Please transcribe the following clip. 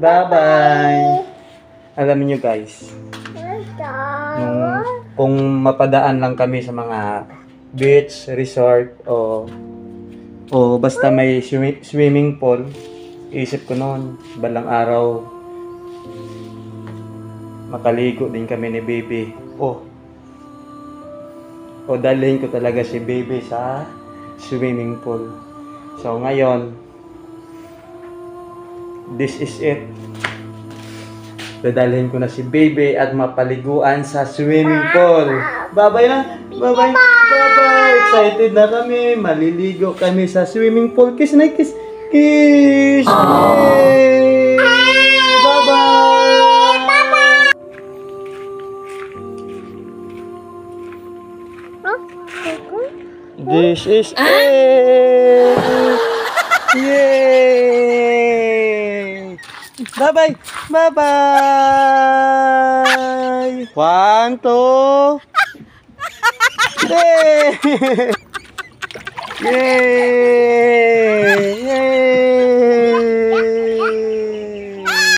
Bye-bye. Alam niyo guys, kung mapadaan lang kami sa mga beach, resort, o basta may swimming pool, isip ko noon, balang araw, makaligo din kami ni baby. O dalhin ko talaga si baby sa swimming pool. So ngayon, this is it. Dadalhin ko na si baby at mapaliguan sa swimming pool. Bye-bye na. Bye-bye. Bye-bye. Excited na kami. Maliligo kami sa swimming pool. Kiss na kiss. Kiss. Yay! Bye-bye. This is it. Yay! Bye-bye! Bye-bye! 1, 2, 3! Yay!